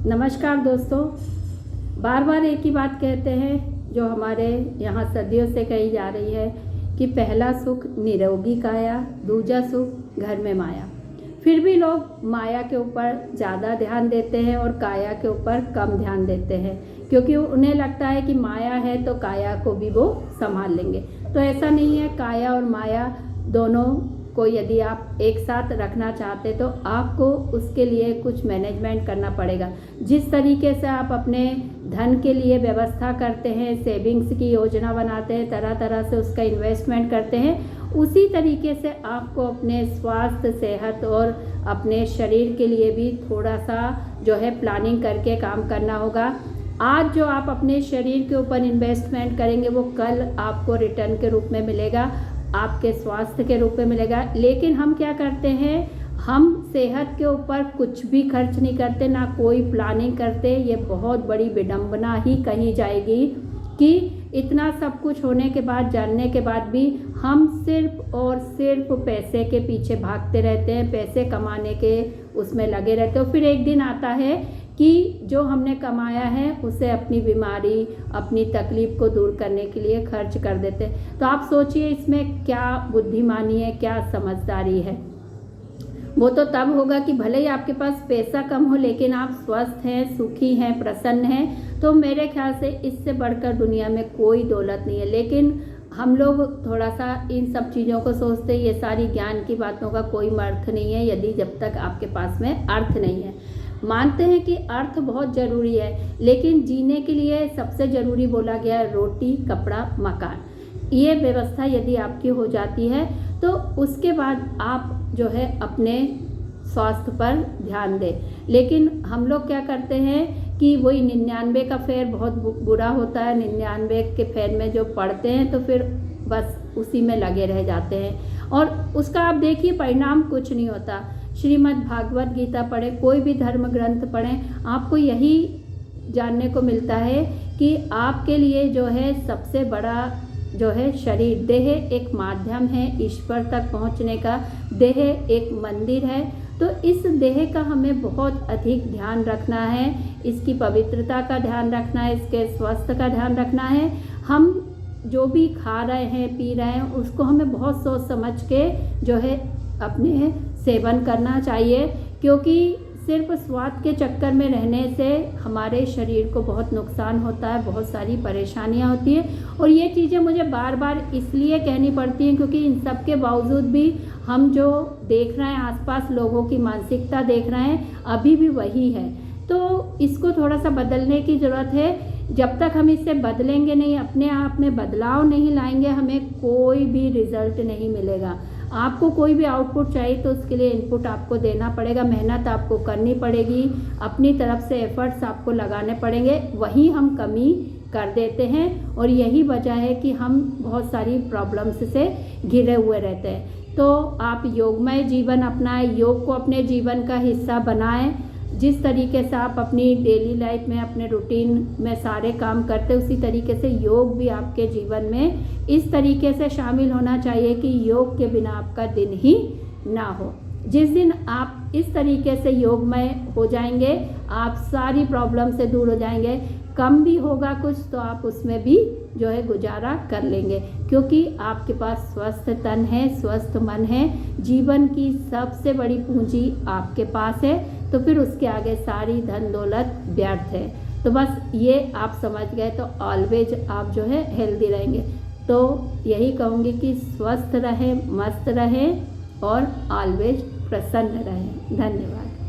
नमस्कार दोस्तों। बार बार एक ही बात कहते हैं जो हमारे यहाँ सदियों से कही जा रही है कि पहला सुख निरोगी काया, दूजा सुख घर में माया। फिर भी लोग माया के ऊपर ज़्यादा ध्यान देते हैं और काया के ऊपर कम ध्यान देते हैं, क्योंकि उन्हें लगता है कि माया है तो काया को भी वो संभाल लेंगे। तो ऐसा नहीं है। काया और माया दोनों को यदि आप एक साथ रखना चाहते तो आपको उसके लिए कुछ मैनेजमेंट करना पड़ेगा। जिस तरीके से आप अपने धन के लिए व्यवस्था करते हैं, सेविंग्स की योजना बनाते हैं, तरह तरह से उसका इन्वेस्टमेंट करते हैं, उसी तरीके से आपको अपने स्वास्थ्य, सेहत और अपने शरीर के लिए भी थोड़ा सा जो है प्लानिंग करके काम करना होगा। आज जो आप अपने शरीर के ऊपर इन्वेस्टमेंट करेंगे वो कल आपको रिटर्न के रूप में मिलेगा, आपके स्वास्थ्य के रूप में मिलेगा। लेकिन हम क्या करते हैं, हम सेहत के ऊपर कुछ भी खर्च नहीं करते, ना कोई प्लानिंग करते। ये बहुत बड़ी विडंबना ही कही जाएगी कि इतना सब कुछ होने के बाद, जानने के बाद भी हम सिर्फ और सिर्फ पैसे के पीछे भागते रहते हैं, पैसे कमाने के उसमें लगे रहते हैं। फिर एक दिन आता है कि जो हमने कमाया है उसे अपनी बीमारी, अपनी तकलीफ़ को दूर करने के लिए खर्च कर देते हैं। तो आप सोचिए इसमें क्या बुद्धिमानी है, क्या समझदारी है। वो तो तब होगा कि भले ही आपके पास पैसा कम हो लेकिन आप स्वस्थ हैं, सुखी हैं, प्रसन्न हैं। तो मेरे ख्याल से इससे बढ़कर दुनिया में कोई दौलत नहीं है। लेकिन हम लोग थोड़ा सा इन सब चीज़ों को सोचते हैं, ये सारी ज्ञान की बातों का कोई अर्थ नहीं है यदि जब तक आपके पास में अर्थ नहीं है। मानते हैं कि अर्थ बहुत ज़रूरी है, लेकिन जीने के लिए सबसे ज़रूरी बोला गया है रोटी, कपड़ा, मकान। ये व्यवस्था यदि आपकी हो जाती है तो उसके बाद आप जो है अपने स्वास्थ्य पर ध्यान दें। लेकिन हम लोग क्या करते हैं कि वही 99 का फेर बहुत बुरा होता है। 99 के फेर में जो पढ़ते हैं तो फिर बस उसी में लगे रह जाते हैं और उसका आप देखिए परिणाम कुछ नहीं होता। श्रीमद् भागवत गीता पढ़ें, कोई भी धर्म ग्रंथ पढ़ें, आपको यही जानने को मिलता है कि आपके लिए जो है सबसे बड़ा जो है शरीर, देह एक माध्यम है ईश्वर तक पहुंचने का। देह एक मंदिर है। तो इस देह का हमें बहुत अधिक ध्यान रखना है, इसकी पवित्रता का ध्यान रखना है, इसके स्वास्थ्य का ध्यान रखना है। हम जो भी खा रहे हैं, पी रहे हैं, उसको हमें बहुत सोच समझ के जो है अपने सेवन करना चाहिए, क्योंकि सिर्फ स्वाद के चक्कर में रहने से हमारे शरीर को बहुत नुकसान होता है, बहुत सारी परेशानियां होती हैं। और ये चीज़ें मुझे बार बार इसलिए कहनी पड़ती हैं क्योंकि इन सब के बावजूद भी हम जो देख रहे हैं आसपास, लोगों की मानसिकता देख रहे हैं, अभी भी वही है। तो इसको थोड़ा सा बदलने की ज़रूरत है। जब तक हम इससे बदलेंगे नहीं, अपने आप में बदलाव नहीं लाएंगे, हमें कोई भी रिज़ल्ट नहीं मिलेगा। आपको कोई भी आउटपुट चाहिए तो उसके लिए इनपुट आपको देना पड़ेगा, मेहनत आपको करनी पड़ेगी, अपनी तरफ से एफर्ट्स आपको लगाने पड़ेंगे। वही हम कमी कर देते हैं और यही वजह है कि हम बहुत सारी प्रॉब्लम्स से घिरे हुए रहते हैं। तो आप योगमय जीवन अपनाएं, योग को अपने जीवन का हिस्सा बनाएं। जिस तरीके से आप अपनी डेली लाइफ में, अपने रूटीन में सारे काम करते उसी तरीके से योग भी आपके जीवन में इस तरीके से शामिल होना चाहिए कि योग के बिना आपका दिन ही ना हो। जिस दिन आप इस तरीके से योगमय हो जाएंगे, आप सारी प्रॉब्लम से दूर हो जाएंगे। कम भी होगा कुछ तो आप उसमें भी जो है गुजारा कर लेंगे, क्योंकि आपके पास स्वस्थ तन है, स्वस्थ मन है। जीवन की सबसे बड़ी पूंजी आपके पास है, तो फिर उसके आगे सारी धन दौलत व्यर्थ है। तो बस ये आप समझ गए तो ऑलवेज आप जो है हेल्दी रहेंगे। तो यही कहूँगी कि स्वस्थ रहें, मस्त रहें और ऑलवेज प्रसन्न रहें। धन्यवाद।